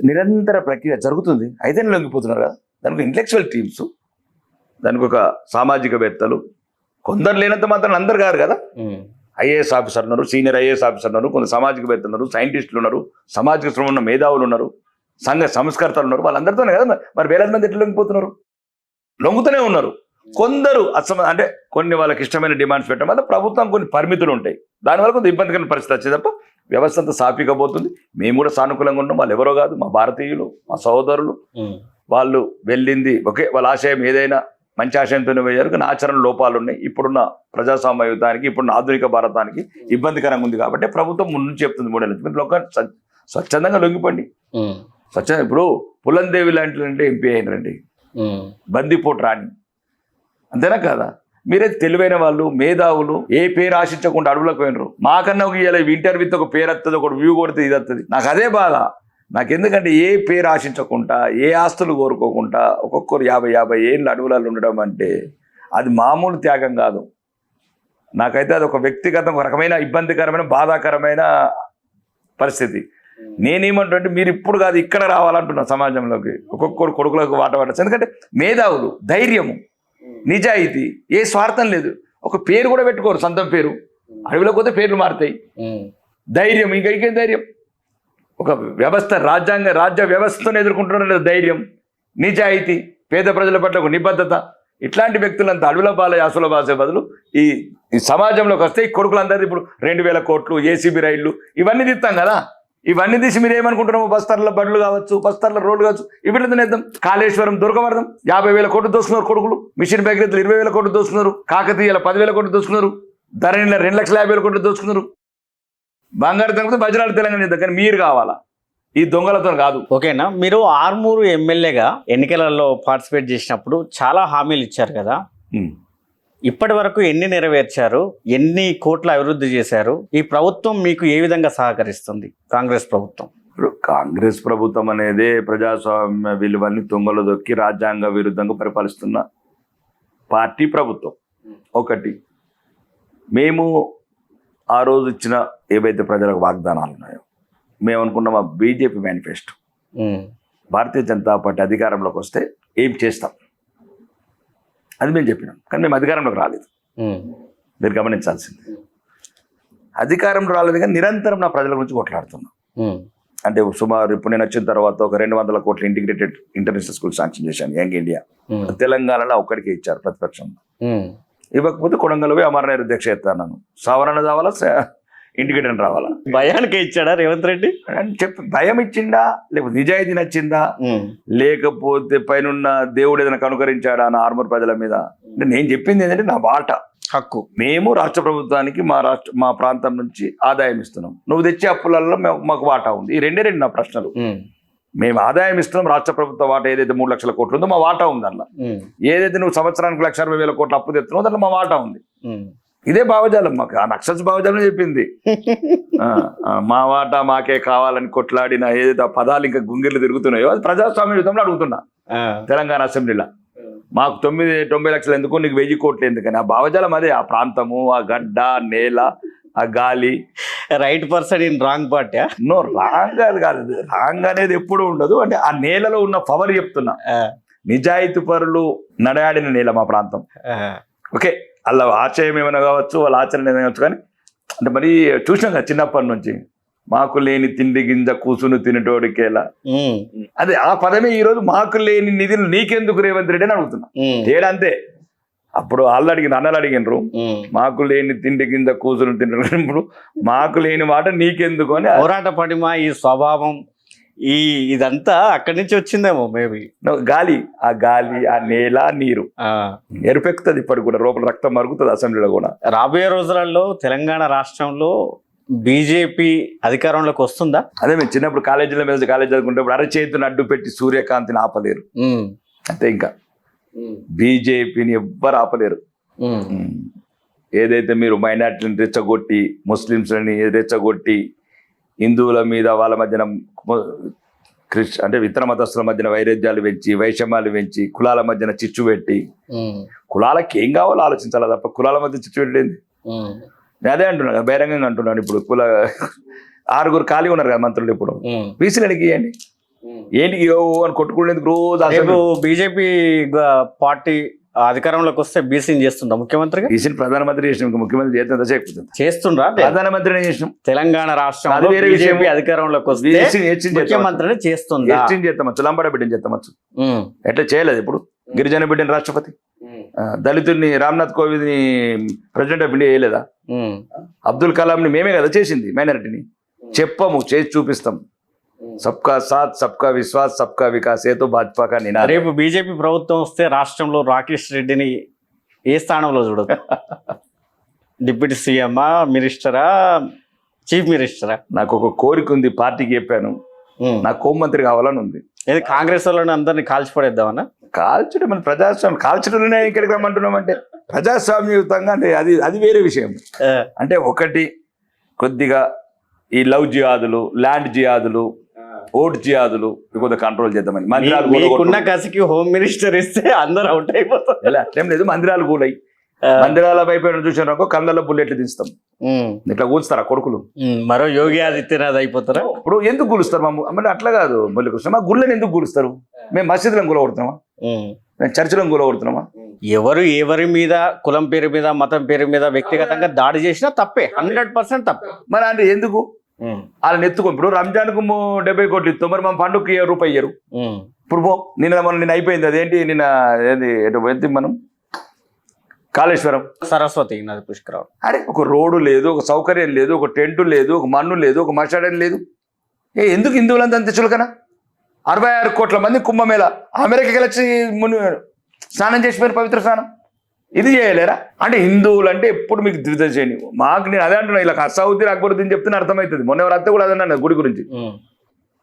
నిరంతర ప్రక్రియ జరుగుతుంది. అయితే లొంగిపోతున్నారు కదా. దానికి ఇంటలెక్చువల్ టీమ్స్, దానికి ఒక సామాజికవేత్తలు, కొందరు లేనంత మాత్రం అందరు కాదు కదా. ఐఏఎస్ ఆఫీసర్ ఉన్నారు, సీనియర్ ఐఏఎస్ ఆఫీసర్ ఉన్నారు, కొంత సామాజికవేత్తలు ఉన్నారు, సైంటిస్టులు ఉన్నారు, సామాజిక శ్రమ ఉన్న మేధావులు ఉన్నారు, సంఘ సంస్కర్తలు ఉన్నారు. వాళ్ళందరితోనే కదా మరి వేలాది మంది ఎట్లా లొంగిపోతున్నారు? లొంగుతూనే ఉన్నారు. కొందరు అంటే కొన్ని వాళ్ళకి ఇష్టమైన డిమాండ్స్ పెట్టడం వల్ల ప్రభుత్వం కొన్ని పరిమితులు ఉంటాయి. దానివల్ల కొంత ఇబ్బందికరమైన పరిస్థితి వచ్చేది తప్ప వ్యవస్థ అంతా సాఫీగా పోతుంది. మేము కూడా సానుకూలంగా ఉన్నాం. వాళ్ళు ఎవరో కాదు, మా భారతీయులు, మా సహోదరులు. వాళ్ళు వెళ్ళింది ఒకే, వాళ్ళ ఆశయం ఏదైనా మంచి ఆశయంతోనే పోయారు. కానీ ఆచరణ లోపాలు ఉన్నాయి. ఇప్పుడున్న ప్రజాస్వామ్య యుద్ధానికి, ఇప్పుడున్న ఆధునిక భారతానికి ఇబ్బందికరంగా ఉంది కాబట్టి ప్రభుత్వం ముందు చెప్తుంది 3 ఏళ్ళ మీరు లోకాన్ని స్వచ్ఛందంగా లొంగిపోండి. స్వచ్ఛంగా ఇప్పుడు పులందేవి లాంటి ఎంపీ అయినారండి, బందిపోటు రాణి, అంతేనా కాదా? మీరే తెలివైన వాళ్ళు, మేధావులు, ఏ పేరు ఆశించకుండా అడవులకు పోయినరు. మాకన్నా ఒక ఇంటర్వ్యూతో ఒక పేరు వస్తుంది, ఒక వ్యూ కొడితే ఇది వస్తుంది. నాకు అదే బాధ. నాకు ఎందుకంటే ఏ పేరు ఆశించకుండా, ఏ ఆస్తులు కోరుకోకుండా ఒక్కొక్కరు 50 ఏళ్ళు అడవులలో ఉండడం అంటే అది మామూలు త్యాగం కాదు. నాకైతే అది ఒక వ్యక్తిగతం, ఒక రకమైన ఇబ్బందికరమైన, బాధాకరమైన పరిస్థితి. నేనేమంటే మీరు ఇప్పుడు కాదు ఇక్కడ రావాలంటున్నా సమాజంలోకి. ఒక్కొక్కరు కొడుకులకు వాట పడచ్చు. ఎందుకంటే మేధావులు, ధైర్యము, నిజాయితీ, ఏ స్వార్థం లేదు. ఒక పేరు కూడా పెట్టుకోరు, సొంతం పేరు. అడవిలోకి పోతే పేర్లు మారుతాయి. ధైర్యం, ఇంకా ఇంకేం ధైర్యం? ఒక వ్యవస్థ, రాజ్య వ్యవస్థను ఎదుర్కొంటున్న ధైర్యం, నిజాయితీ, పేద ప్రజల పట్ల ఒక నిబద్ధత. ఇట్లాంటి వ్యక్తులంతా అడవుల బాల యాసుల బాసే బదులు ఈ సమాజంలోకి వస్తే ఈ కొడుకులందరూ ఇప్పుడు 2000 కోట్లు, ఏసీబీ రైళ్లు ఇవన్నీ తీస్తాం కదా. ఇవన్నీ తీసి మీరు ఏమనుకుంటున్నాము? బస్తర్ల బండ్లు కావచ్చు, బస్తర్ల రోడ్లు కావచ్చు, ఇవి తినేద్దాం. కాళేశ్వరం, దుర్గవర్ధం 50,000 కోట్లు దోసుకున్నారు కొడుకులు. మిషన్ భగీరథలు 20,000 కోట్లు దోసుకున్నారు. కాకతీయాల 10,000 కోట్లు దోసుకున్నారు. ధరణిలో 2,50,000 కోట్లు దోసుకున్నారు. బంగారు తగ్గితే వజ్రాలు తెలంగాణ చేద్దాం. కానీ మీరు కావాలా? ఈ దొంగలతో కాదు. ఓకేనా? మీరు ఆర్మూరు ఎమ్మెల్యేగా ఎన్నికలలో పార్టిసిపేట్ చేసినప్పుడు చాలా హామీలు ఇచ్చారు కదా. ఇప్పటి వరకు ఎన్ని నెరవేర్చారు? ఎన్ని కోట్ల అభివృద్ధి చేశారు? ఈ ప్రభుత్వం మీకు ఏ విధంగా సహకరిస్తుంది? కాంగ్రెస్ ప్రభుత్వం. ఇప్పుడు కాంగ్రెస్ ప్రభుత్వం అనేది ప్రజాస్వామ్య విలువల్ని తుంగలో దొక్కి రాజ్యాంగ విరుద్ధంగా పరిపాలిస్తున్న పార్టీ ప్రభుత్వం. ఒకటి, మేము ఆ రోజు ఇచ్చిన ఏవైతే ప్రజలకు వాగ్దానాలు ఉన్నాయో, మేము అనుకున్న మా BJP manifesto, Bharatiya Janata party అధికారంలోకి వస్తే ఏం చేస్తాం అది మేము చెప్పినాం. కానీ మేము అధికారంలోకి రాలేదు. మీరు గమనించాల్సింది, అధికారంలో రాలేదు కానీ నిరంతరం నా ప్రజల గురించి కొట్లాడుతున్నాం. అంటే సుమారు ఇప్పుడు నేను వచ్చిన తర్వాత ఒక 200 కోట్ల ఇంటిగ్రేటెడ్ ఇంటర్నేషనల్ స్కూల్ శాంక్షన్ చేశాను. యంగ్ ఇండియా తెలంగాణలో ఒక్కడికే ఇచ్చారు ప్రతిపక్షంలో. ఇవ్వకపోతే కొడంగల్వే అమరనాథ్ దీక్ష ఎత్తాను. సవరణ కావాలా, ఇంటిగ్రేటెడ్ రావాలా? భయానికే ఇచ్చాడా రేవంత్ రెడ్డి? చెప్పి భయం ఇచ్చిండా, లేకపోతే నిజాయితీ నచ్చిందా, లేకపోతే పైన దేవుడు ఏదైనా కనుకరించాడా నా ఆర్మూర్ ప్రజల మీద? అంటే నేను చెప్పింది ఏంటంటే నా బాట హక్కు. మేము రాష్ట్ర ప్రభుత్వానికి మా ప్రాంతం నుంచి ఆదాయం ఇస్తున్నాం. నువ్వు తెచ్చే అప్పులలో మాకు వాటా ఉంది. ఈ రెండే నా ప్రశ్నలు. మేము ఆదాయం ఇస్తున్నాం, రాష్ట్ర ప్రభుత్వ వాటా ఏదైతే 3 లక్షల కోట్లు ఉందో మా వాటా ఉంది అందులో. ఏదైతే నువ్వు సంవత్సరానికి 1,60,000 కోట్లు అప్పు తెస్తున్నావు దాంట్లో మా వాటా ఉంది. ఇదే భావజాలం మాకు. ఆ నక్సల్స్ భావజాలం చెప్పింది. మా వాటా మాకే కావాలని కొట్లాడిన ఏదైతే ఆ పదాలు ఇంకా గుంగిళ్ళు తిరుగుతున్నాయో అది ప్రజాస్వామ్య యుద్ధంలో అడుగుతున్నా. తెలంగాణ అసెంబ్లీలో మాకు 90 లక్షలు ఎందుకు, నీకు 1000 కోట్లు ఎందుకని? ఆ భావజాలం అదే. ఆ ప్రాంతము, ఆ గడ్డ, నేల, ఆ గాలి. Right person in wrong party. No, wrong కాదు. రాంగ్ అనేది ఎప్పుడు ఉండదు. అంటే ఆ నేలలో ఉన్న పవర్ చెప్తున్నా. నిజాయితీ పరులు నడయాడిన నేల మా ప్రాంతం. ఓకే, అలా ఆశయం ఏమైనా కావచ్చు, వాళ్ళ ఆచరణ ఏమైనా కావచ్చు. కానీ అంటే మరి చూసినాం కదా చిన్నప్పటి నుంచి, మాకు లేని తిండి గింజ కూసును తినటోడికేలా. అదే ఆ పదమే ఈరోజు మాకు లేని నిధులు నీకెందుకు రేవంత్ రెడ్డి అని అడుగుతున్నా. తేడా అంతే. అప్పుడు వాళ్ళు అన్నలు అడిగినరు, మాకు లేని తిండి గింజ కూసును తినప్పుడు మాకు లేని మాట నీకెందుకు అని. పోరాట పడిమ, ఈ స్వభావం, ఇదంతా అక్కడి నుంచి వచ్చిందేమో మేబీ. గాలి, ఆ గాలి, ఆ నేల, నీరు ఎరుపెక్కుతుంది. ఇప్పటికి కూడా లోపల రక్తం మరుగుతుంది అసెంబ్లీలో కూడా. రాబోయే రోజులలో తెలంగాణ రాష్ట్రంలో బీజేపీ అధికారంలోకి వస్తుందా? అదే మేము చిన్నప్పుడు కాలేజీ చదువుకుంటే అరచేతిని అడ్డు పెట్టి సూర్యకాంతిని ఆపలేరు అంతే. ఇంకా బీజేపీని ఎవ్వరు ఆపలేరు. ఏదైతే మీరు మైనార్టీలను రెచ్చగొట్టి, ముస్లింస్ని రెచ్చగొట్టి, హిందువుల మీద వాళ్ళ మధ్యన అంటే ఇతర మతస్థుల మధ్యన వైరుధ్యాలు పెంచి, వైషమ్యాలు పెంచి, కులాల మధ్యన చిచ్చు పెట్టి, కులాలకి ఏం కావాలో ఆలోచించాలి తప్ప కులాల మధ్య చిచ్చు పెట్టింది. నేను అదే అంటున్నాను, బహిరంగంగా అంటున్నాను. ఇప్పుడు 6 ఖాళీ ఉన్నారు కదా మంత్రులు. ఇప్పుడు బీసీలకి ఇవ్వండి, ఏంటి ఓ అని కొట్టుకునేందుకు రోజు రేపు అసెంబ్లీ బీజేపీ పార్టీ అధికారంలోకి వస్తే బీసీని చేస్తుందా ముఖ్యమంత్రిగా? ఈసిన ప్రధానమంత్రి చేసినాం, ఇంకా ముఖ్యమంత్రి చేద్దాం చేయకపోతుంది. చేస్తుండ్రా? ప్రధానమంత్రినే చేసినాం. తెలంగాణ రాష్ట్రంలో అది వేరే విషయం. బీజేపీ అధికారంలోకి వస్తే ముఖ్యమంత్రిని చేస్తుందా? ఎస్టీని చేస్తామచ్చు, లంబాడ బిడ్డని చేస్తామచ్చు. ఎట్లా చేయలేదు ఇప్పుడు గిరిజన బిడ్డని రాష్ట్రపతి, దళితుడిని రామ్నాథ్ కోవింద్ని ప్రెసిడెంట్ ఆఫ్ ఇండియా చేయలేదా? అబ్దుల్ కలాంని మేమే కదా చేసింది మైనారిటీని. చెప్పము, చేసి చూపిస్తాం. సబ్కా సాత్ సబ్కా విశ్వాస్ సబ్కా వికాస్ ఏతో భాజపా కా నినాదం. రేపు బీజేపీ ప్రభుత్వం వస్తే రాష్ట్రంలో రాకేష్ రెడ్డిని ఏ స్థానంలో చూడదు? డిప్యూటీ సీఎమా, మినిస్టరా, చీఫ్ మినిస్టరా? నాకు ఒక కోరిక ఉంది, పార్టీకి చెప్పాను, నాకు హోంమంత్రి కావాలని ఉంది. ఏది కాంగ్రెస్ వాళ్ళని అందరినీ కాల్చిపడేద్దామన్నా? కాల్చడం మన ప్రజాస్వామ్యం, కాల్చడంలోనే ఇక్కడికి రమ్మంటున్నాం అంటే ప్రజాస్వామ్యయుతంగా అంటే అది వేరే విషయం. అంటే ఒకటి కొద్దిగా ఈ లవ్ జిహాదులు, ల్యాండ్ జిహాదులు, ఓటు జిహాదులు కొద్దిగా కంట్రోల్ చేద్దామని. మందిరాలు మీకున్న కసికి హోమ్ మినిస్టర్ ఇస్తే అందరూ అవుట్ అయిపోతారు. ఎలా ఏం లేదు, మందిరాలు కూలయి మందిరాల వైపు చూసారనుకో కళ్ళల్లో బుల్లెట్లు తీస్తాం, ఇట్లా కూలుస్తారా కొడుకులు? మరో యోగి ఆదిత్యనాథ్ అయిపోతారా? ఇప్పుడు ఎందుకు కూలుస్తారు మమ్మల్ని? అట్లా కాదు మురళీకృష్ణ, మా గుళ్ళని ఎందుకు కూలుస్తారు? మేము మసీదులను కూలగొడుతున్నామా? మేము చర్చిలను కూలగొడుతున్నామా? ఎవరి మీద, కులం పేరు మీద, మతం పేరు మీద వ్యక్తిగతంగా దాడి చేసినా తప్పే, 100% తప్పే. మరి అంటే ఎందుకు వాళ్ళని ఎత్తుకో? ఇప్పుడు రంజాన్ కు 70 కోట్లు ఇస్తాం, మరి మా పండుగకి ₹1 ఇయ్యరు. ఇప్పుడు నిన్న అయిపోయింది అదేంటి, నిన్న ఏంటి మనం కాళేశ్వరం, సరస్వతి నది పుష్కరం. అరే ఒక రోడ్డు లేదు, ఒక సౌకర్యం లేదు, ఒక టెంటు లేదు, ఒక మన్ను లేదు, ఒక మషాడం లేదు. ఎందుకు హిందువులంతా అంత చులకనా? 66 కోట్ల మంది కుంభమేళ అమెరికాకి వచ్చి స్నానం చేసిపోయిన పవిత్ర స్నానం ఇది చేయలేరా? అంటే హిందువులు అంటే ఎప్పుడు మీకు ద్విధ చేయని. మాకు నేను అదే అంటున్నా, ఇలా అసౌద్దీన్ అక్బరుద్దీన్ చెప్తున్నా అర్థమవుతుంది. మొన్న ఎవరు అత్త కూడా అదన్నా గుడి గురించి,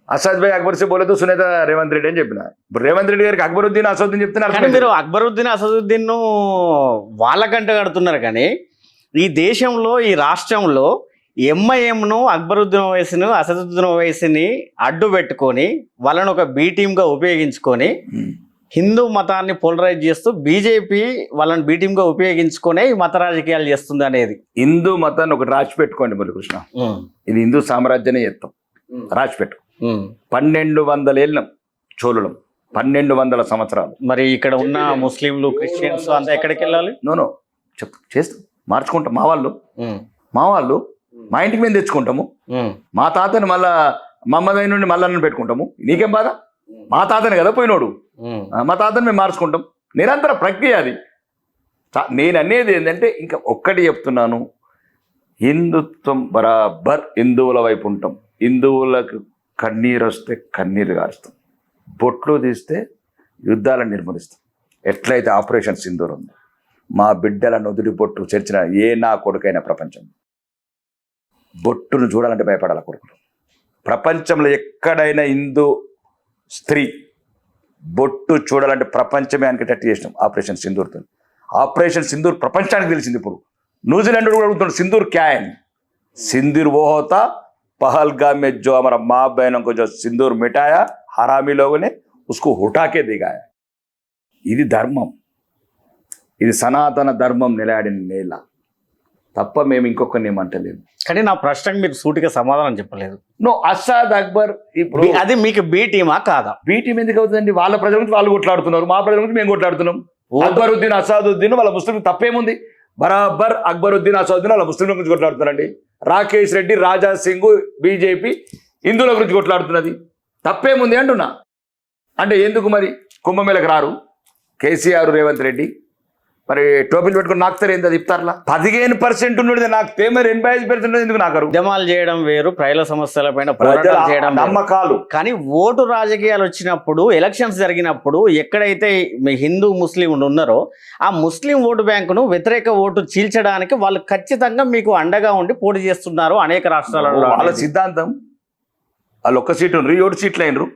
అసాద్ భాయ్ అక్బర్ సే బోలేదు సునేత రేవంత్ రెడ్డి అని చెప్పిన. ఇప్పుడు రేవంత్ రెడ్డి గారికి అక్బరుద్దీన్ అసౌద్దీన్ చెప్తున్నారు. మీరు అక్బరుద్దీన్ అసదుద్దీన్ వాళ్ళకంట కడుతున్నారు, కానీ ఈ దేశంలో, ఈ రాష్ట్రంలో ఎంఐఎంను, అక్బరుద్దీన్ ఓవైసీని, అసదుద్దీన్ ఓవైసీని అడ్డు పెట్టుకొని వాళ్ళని ఒక బి టీమ్గా ఉపయోగించుకొని హిందూ మతాన్ని పోలరైజ్ చేస్తూ బీజేపీ వాళ్ళని బి టీమ్గా ఉపయోగించుకునే ఈ మత రాజకీయాలు చేస్తుంది అనేది. హిందూ మతాన్ని ఒకటి రాసి పెట్టుకోండి మురళీకృష్ణ, ఇది హిందూ సామ్రాజ్యాన్ని చేస్తాం. రాసి పెట్టు, 1200 ఏళ్ళ చోళులం, 1200 సంవత్సరాలు. మరి ఇక్కడ ఉన్న ముస్లింలు, క్రిస్టియన్స్ అంతా ఎక్కడికి వెళ్ళాలి? నో చేస్తాం, మార్చుకుంటాం. మా వాళ్ళు మా ఇంటికి మేము తెచ్చుకుంటాము. మా తాతని మళ్ళా మమ్మదైన నుండి మళ్ళా పెట్టుకుంటాము. నీకేం బాధ? మా తాతని కదా పోయినోడు, మా తాతని మేము మార్చుకుంటాం. నిరంతర ప్రక్రియ అది. నేను అనేది ఏంటంటే ఇంకా ఒక్కటి చెప్తున్నాను, హిందుత్వం బరాబర్ హిందువుల వైపు ఉంటాం. హిందువులకు కన్నీరు వస్తే కన్నీరు గారుస్తాం, బొట్లు తీస్తే యుద్ధాలను నిర్మూలిస్తాం. ఎట్లయితే ఆపరేషన్ సింధూర్ ఉంది, మా బిడ్డల నుదుటి బొట్టు చేర్చిన ఏ నా కొడుకైనా ప్రపంచం బొట్టును చూడాలంటే భయపడాల కొడుకులు. ప్రపంచంలో ఎక్కడైనా హిందూ స్త్రీ బొట్టు చూడాలంటే ప్రపంచమే అనుకేటట్టు చేసినాం ఆపరేషన్ సింధూర్తో. ఆపరేషన్ సింధూర్ ప్రపంచానికి తెలిసింది. ఇప్పుడు న్యూజిలాండ్ కూడా అడుగుతున్నాడు సింధూర్ క్యా है? सिंदूर वो होता पहलगाम में जो हमारा माँ बहनों को जो सिंदूर मिटाया हरामी लोगों ने उसको उठा के दिखाया. ఇది ధర్మం, ఇది సనాతన ధర్మం నిలబడిన నేల తప్ప మేము ఇంకొకరిని ఏమంటలేము. కానీ నా ప్రశ్నకు మీరు సూటిగా సమాధానం చెప్పలేదు. అసాద్ అక్బర్ ఇప్పుడు అది మీకు బి టీమా కాదా? బి టీం ఎందుకు అవుతుందండి? వాళ్ళ ప్రజల గురించి వాళ్ళు కొట్లాడుతున్నారు, మా ప్రజల గురించి మేము కొట్లాడుతున్నాం. అక్బరుద్దీన్ అసాదుద్దీన్ వాళ్ళ ముస్లిం తప్పేముంది? బరాబర్ అక్బరుద్దీన్ అసాదుద్దీన్ వాళ్ళ ముస్లింల గురించి కొట్లాడుతున్నారండి. రాకేష్ రెడ్డి, రాజా సింగ్, బీజేపీ హిందువుల గురించి కొట్లాడుతున్నది, తప్పేముంది అంటున్నా. అంటే ఎందుకు మరి కుంభమేళకు రారు కేసీఆర్, రేవంత్ రెడ్డి? మరి టోపీలు పెట్టుకుని నాకుతారు ఏంది? అది ఇఫ్తార్లా 15% ఉన్నది నాకుతే, మరి 85% ఎందుకు నాకరు? ఉద్యమాలు చేయడం వేరు, ప్రజల సమస్యలపైన పోరాటాలు చేయడం నమ్మకాలు. కానీ ఓటు రాజకీయాలు వచ్చినప్పుడు, ఎలక్షన్స్ జరిగినప్పుడు ఎక్కడైతే హిందూ ముస్లిం ఉన్నారో ఆ ముస్లిం ఓటు బ్యాంకును వ్యతిరేక ఓటు చీల్చడానికి వాళ్ళు ఖచ్చితంగా మీకు అండగా ఉండి పోటీ చేస్తున్నారు అనేక రాష్ట్రాలలో. వాళ్ళ సిద్ధాంతం, వాళ్ళు ఒక్క సీటు 7 సీట్లు అయినరు,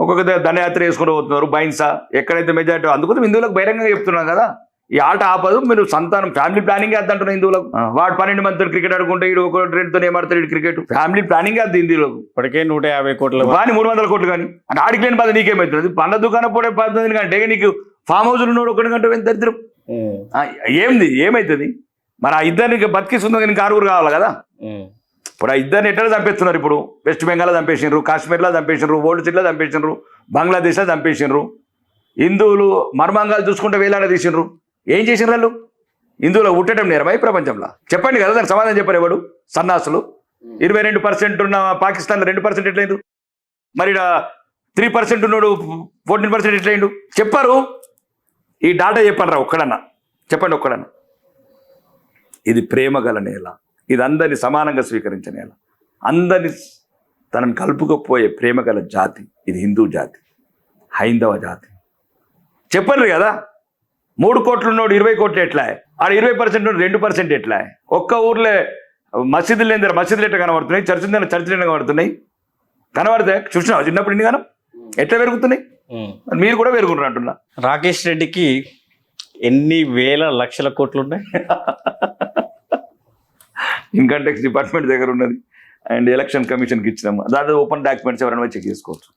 ఒక్కొక్క దండయాత్ర వేసుకుంటూ పోతున్నారు. బైన్సా ఎక్కడైతే మెజార్టీ, అందుకోసం హిందువులకు బహిరంగంగా చెప్తున్నాం కదా, ఈ ఆట ఆపదు. మీరు సంతానం ఫ్యామిలీ ప్లానింగ్ వేద్దంటున్నారు హిందువులకు. వాడు 12 మందితో క్రికెట్ ఆడుకుంటే ఇడు ఒక 2తో ఏమాడతాడు, ఇటు క్రికెట్ ఫ్యామిలీ ప్లానింగ్ వేద్ది హిందువులకు. ఇప్పటికే 150 కోట్లు కానీ 300 కోట్లు కానీ అంటే ఆడికి లేని బాధ నీకేమవుతుంది? పండ్ల దుకాణం పోతే 18 కంటే నీకు ఫామ్ హౌస్ ఉన్నాడు 1 గంట దరిద్రం ఏమవుతుంది? మరి ఆ ఇద్దరికి బతికిస్తుందో నీకు 6 కావాలి కదా. ఇప్పుడు ఆ ఇద్దరిని ఎట్లా చంపేస్తున్నారు ఇప్పుడు? వెస్ట్ బెంగాల్లో చంపేసినారు, కాశ్మీర్లో చంపేసినారు, ఓల్డ్ సిటీలో చంపేసినారు, బంగ్లాదేశ్లో చంపేసినారు. హిందువులు మర్మాంగాలు చూసుకుంటే వేలాడ తీసినారు. ఏం చేసినారు వాళ్ళు? హిందువులు ఉట్టడం నేరమా ఈ ప్రపంచంలో? చెప్పండి కదా, దానికి సమాధానం చెప్పారు ఎవడు? సన్నాసులు. 22% ఉన్న పాకిస్తాన్లో 2% ఎట్లయిండు? మరి 3% ఉన్నాడు 14% ఎట్లయిండు? చెప్పారు. ఈ డాటా చెప్పండి ఒక్కడన్నా, చెప్పండి ఒక్కడన్నా. ఇది ప్రేమ గల నేల, ఇది అందరిని సమానంగా స్వీకరించే నేల, అందరిని తనని కలుపుకపోయే ప్రేమ గల జాతి ఇది హిందూ జాతి, హైందవ జాతి. చెప్పండి కదా, 3 కోట్లు ఉన్నాడు 20 కోట్లు ఎట్లా? ఆడ 20% ఉన్నాడు 2% ఎట్లా? ఒక్క ఊర్లే మసీదులు లేని దగ్గర మసీదులు ఎట్లా కనబడుతున్నాయి, చర్చిలు చర్చిలు ఎట్లా కనబడుతున్నాయి? కనబడితే చూసినావు చిన్నప్పుడు ఇన్ని గానం ఎట్లా పెరుగుతున్నాయి? మీరు కూడా పెరుగుతున్నారు అంటున్నా. రాకేష్ రెడ్డికి ఎన్ని వేల లక్షల కోట్లు ఉన్నాయి? ఇన్కమ్ ట్యాక్స్ డిపార్ట్మెంట్ దగ్గర ఉన్నది అండ్ ఎలక్షన్ కమిషన్కి ఇచ్చినాము. దాదాపు ఓపెన్ డాక్యుమెంట్స్ ఎవరైనా చెక్ చేసుకోవచ్చు.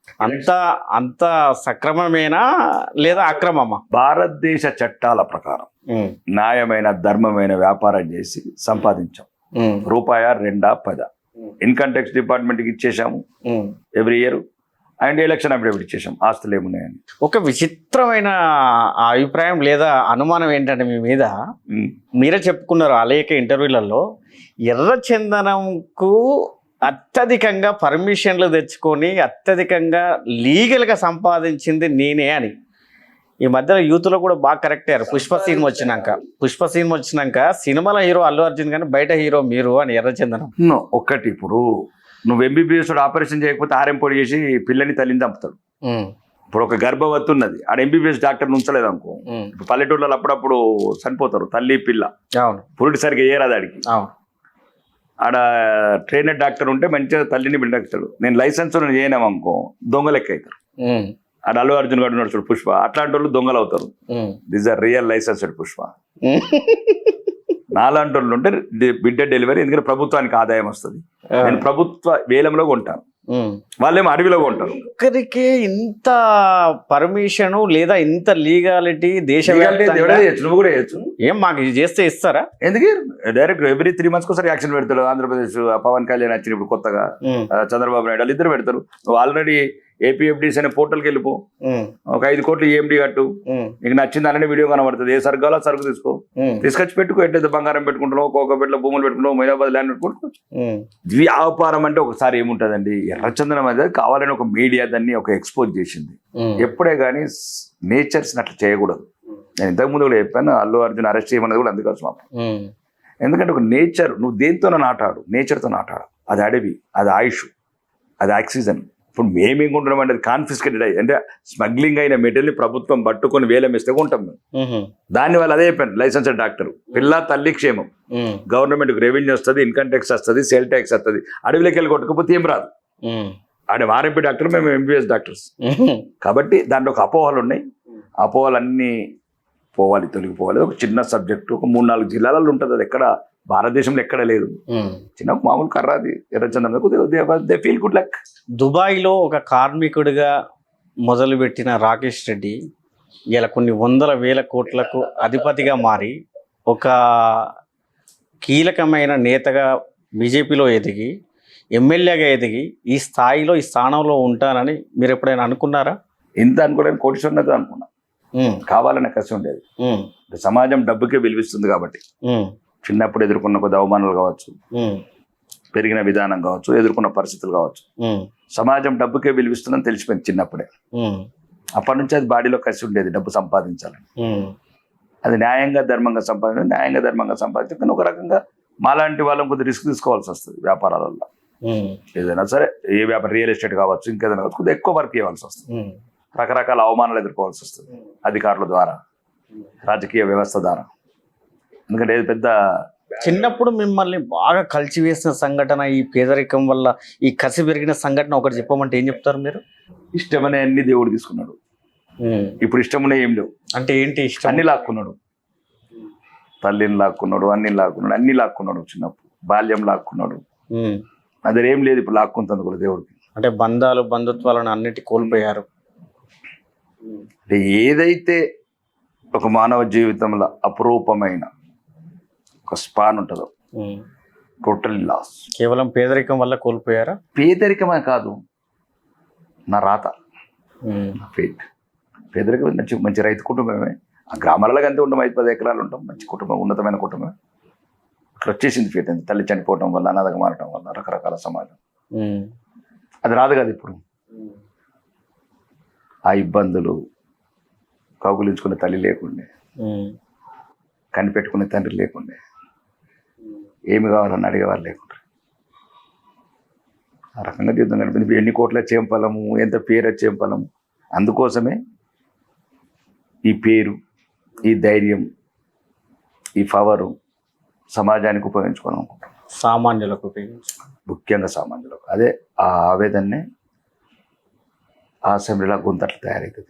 అంత సక్రమమేనా లేదా అక్రమమా? భారతదేశ చట్టాల ప్రకారం న్యాయమైన ధర్మమైన వ్యాపారం చేసి సంపాదించాం. రూపాయ 2 10 ఇన్కమ్ ట్యాక్స్ డిపార్ట్మెంట్కి ఇచ్చేసాము every year and election affidavit ఇచ్చేసాం. ఆస్తులు ఏమున్నాయని. ఒక విచిత్రమైన అభిప్రాయం లేదా అనుమానం ఏంటంటే మీ మీద, మీరే చెప్పుకున్నారు అనేక ఇంటర్వ్యూలలో, ఎర్రచందనంకు అత్యధికంగా పర్మిషన్లు తెచ్చుకొని అత్యధికంగా లీగల్గా సంపాదించింది నేనే అని. ఈ మధ్యలో యూత్లో కూడా బాగా కరెక్ట్ అయ్యారు. పుష్ప సినిమా వచ్చినాక సినిమాలో హీరో అల్లు అర్జున్ కానీ బయట హీరో మీరు అని ఎర్రచందనం. ఒక్కటి, ఇప్పుడు నువ్వు ఎంబీబీఎస్ ఆపరేషన్ చేయకపోతే ఆర్ఎం పొడి చేసి పిల్లని తల్లిని చంపుతాడు. ఇప్పుడు ఒక గర్భవతి ఉన్నది, ఆడ ఎంబీబీఎస్ డాక్టర్ ఉంచలేదు అనుకో, ఇప్పుడు పల్లెటూళ్ళలో అప్పుడప్పుడు చనిపోతారు తల్లి పిల్ల. అవును, పురుటి సరిగ్గా ఏరాదు ఆడికి. ఆడ ట్రైనర్ డాక్టర్ ఉంటే మంచిగా తల్లిని బిడ్డస్తాడు. నేను లైసెన్స్ చేయనామనుకో దొంగ లెక్క అవుతారు. ఆడ అల్లు అర్జున్ గారు ఉన్నాడు చూడు పుష్ప, అట్లాంటి వాళ్ళు దొంగలు అవుతారు. This are real licensed Pushpa. నాలాంటి వాళ్ళు ఉంటే బిడ్డ డెలివరీ, ఎందుకంటే ప్రభుత్వానికి ఆదాయం వస్తుంది. నేను ప్రభుత్వ వేలంలో కొంటాను, వాళ్ళేమో అడవిలో కొంటారు. ఒక్కరికి ఇంత పర్మిషన్ లేదా ఇంత లీగాలిటీ నువ్వు కూడా చేయొచ్చు. ఏం మాకు ఇది చేస్తే ఇస్తారా? ఎందుకు డైరెక్ట్ ఎవ్రీ 3 months ఒకసారి యాక్షన్ పెడతాడు. ఆంధ్రప్రదేశ్ పవన్ కళ్యాణ్ వచ్చిన ఇప్పుడు కొత్తగా చంద్రబాబు నాయుడు వాళ్ళు ఇద్దరు పెడతారు. నువ్వు ఆల్రెడీ ఏపీఎఫ్డీస్ అనే పోర్టల్కి వెళ్ళిపో, ఒక 5 కోట్లు EMD కట్టు, నీకు నచ్చింది అనే వీడియో కనబడుతుంది. ఏ సరుకు కావాలో సరుకు తీసుకో, తీసుకొచ్చి పెట్టుకో. ఎట్లయితే బంగారం పెట్టుకుంటున్నావు, కోకబెట్లో భూములు పెట్టుకుంటావు, మైదాబాద్ ల్యాండ్ పెట్టుకుంటుకోవచ్చు. వ్యాపారం అంటే ఒకసారి ఏముంటుందండి, ఎర్రచందనం అనేది కావాలని ఒక మీడియా దాన్ని ఒక ఎక్స్పోజ్ చేసింది. ఎప్పుడే కానీ నేచర్స్ అట్లా చేయకూడదు. నేను ఇంతకుముందు కూడా చెప్పాను, అల్లు అర్జున్ అరెస్ట్ చేయమన్నది కూడా అందుకోసం. ఎందుకంటే ఒక నేచర్, నువ్వు దేంతో నాటాడు, నేచర్తో నాటాడు. అది అడవి, అది ఆయుష్, అది ఆక్సిజన్. ఇప్పుడు మేమేం కొంటున్నాం అంటే అది కాన్ఫిస్కేటెడ్ అయ్యి, అంటే స్మగ్లింగ్ అయిన మెటీరియల్ని ప్రభుత్వం పట్టుకొని వేలం వేస్తే కొంటాం మేము. దాని వల్ల అదే చెప్పాను, లైసెన్స్డ్ డాక్టర్, పిల్ల తల్లి క్షేమం, గవర్నమెంట్కి రెవెన్యూ వస్తుంది, ఇన్కమ్ ట్యాక్స్ వస్తుంది, సేల్ ట్యాక్స్ వస్తుంది. అడవిలోకి వెళ్ళి కొట్టుకపోతే ఏం రాదు. ఆడ ఆర్ఎంపీ డాక్టర్, మేము MBBS డాక్టర్స్. కాబట్టి దాంట్లో ఒక అపోహలు ఉన్నాయి. అపోహలన్నీ పోవాలి, తొలగిపోవాలి. ఒక చిన్న సబ్జెక్టు, ఒక 3-4 జిల్లాలలో ఉంటుంది. అది ఎక్కడ భారతదేశంలో ఎక్కడ లేదు. చిన్న మామూలు కర్రాది ఎర్రచందనం. They feel good luck. దుబాయ్లో ఒక కార్మికుడిగా మొదలుపెట్టిన రాకేష్ రెడ్డి ఇలా కొన్ని 100,000 కోట్లకు అధిపతిగా మారి ఒక కీలకమైన నేతగా బీజేపీలో ఎదిగి ఎమ్మెల్యేగా ఎదిగి ఈ స్థాయిలో ఈ స్థానంలో ఉంటానని మీరు ఎప్పుడైనా అనుకున్నారా? ఇంత అనుకోవడానికి కోటీశ్వరునితో అనుకున్నా. కావాలనే కసి ఉండేది. సమాజం డబ్బుకే విలువిస్తుంది కాబట్టి చిన్నప్పుడు ఎదుర్కొన్న కొద్ది అవమానాలు కావచ్చు, పెరిగిన విధానం కావచ్చు, ఎదుర్కొన్న పరిస్థితులు కావచ్చు, సమాజం డబ్బుకే విలువిస్తుందని తెలిసిపోయింది చిన్నప్పుడే. అప్పటి నుంచి అది బాడీలో కసి ఉండేది, డబ్బు సంపాదించాలని. అది న్యాయంగా ధర్మంగా సంపాదించి కానీ ఒక రకంగా మాలాంటి వాళ్ళని కొద్దిగా రిస్క్ తీసుకోవాల్సి వస్తుంది వ్యాపారాలలో. ఏదైనా సరే, ఏ వ్యాపారం, రియల్ ఎస్టేట్ కావచ్చు, ఇంకేదైనా కావచ్చు, కొద్దిగా ఎక్కువ వర్క్ చేయవలసి వస్తుంది. రకరకాల అవమానాలు ఎదుర్కోవాల్సి వస్తుంది అధికారుల ద్వారా, రాజకీయ వ్యవస్థ ద్వారా. ఎందుకంటే ఇది పెద్ద చిన్నప్పుడు మిమ్మల్ని బాగా కలిసివేసిన సంఘటన, ఈ పేదరికం వల్ల ఈ కసి పెరిగిన సంఘటన ఒకటి చెప్పమంటే ఏం చెప్తారు మీరు? ఇష్టమనే అన్ని దేవుడు తీసుకున్నాడు. ఇప్పుడు ఇష్టమనే ఏం లేవు. అంటే ఏంటి ఇష్టం? అన్ని లాక్కున్నాడు. తల్లిని లాక్కున్నాడు, అన్ని లాక్కున్నాడు. చిన్నప్పుడు బాల్యం లాక్కున్నాడు. అదే ఏం లేదు ఇప్పుడు లాక్కుంటుంది కూడా దేవుడికి. అంటే బంధాలు, బంధుత్వాలను అన్నిటి కోల్పోయారు. అంటే ఏదైతే ఒక మానవ జీవితంలో అపురూపమైన ఒక స్పాన్ ఉంటుందో, టోటల్ లాస్. కేవలం పేదరికం వల్ల కోల్పోయారా? పేదరికమే కాదు, నా రాత, నా ఫేట్. పేదరికం మంచి మంచి రైతు కుటుంబమే. ఆ గ్రామాలలో అంతే ఉంటాం, 5-10 ఎకరాలు ఉంటాం, మంచి కుటుంబం, ఉన్నతమైన కుటుంబం. అట్లా వచ్చేసింది ఫేట్. అంతే, తల్లి చనిపోవటం వల్ల, అనాథగా మారటం వల్ల, రకరకాల సమాజం. అది రాదు కదా ఇప్పుడు. ఆ ఇబ్బందులు, కౌగులించుకునే తల్లి లేకుండే, కనిపెట్టుకునే తండ్రి లేకుండే, ఏమి కావాలని అడిగేవారు లేకుండా, ఆ రకంగా జీవితం గడిపింది. ఎన్ని కోట్ల వచ్చేం ఫలము, ఎంత పేరు వచ్చేం ఫలము. అందుకోసమే ఈ పేరు, ఈ ధైర్యం, ఈ పవరు సమాజానికి ఉపయోగించుకోవాలి అనుకుంటాం. సామాన్యులకు ఉపయోగించుకోవాలి, ముఖ్యంగా సామాన్యులకు. అదే ఆ ఆవేదన్నే ఆ అసెంబ్లీలో గొంతట్లు తయారవుతుంది.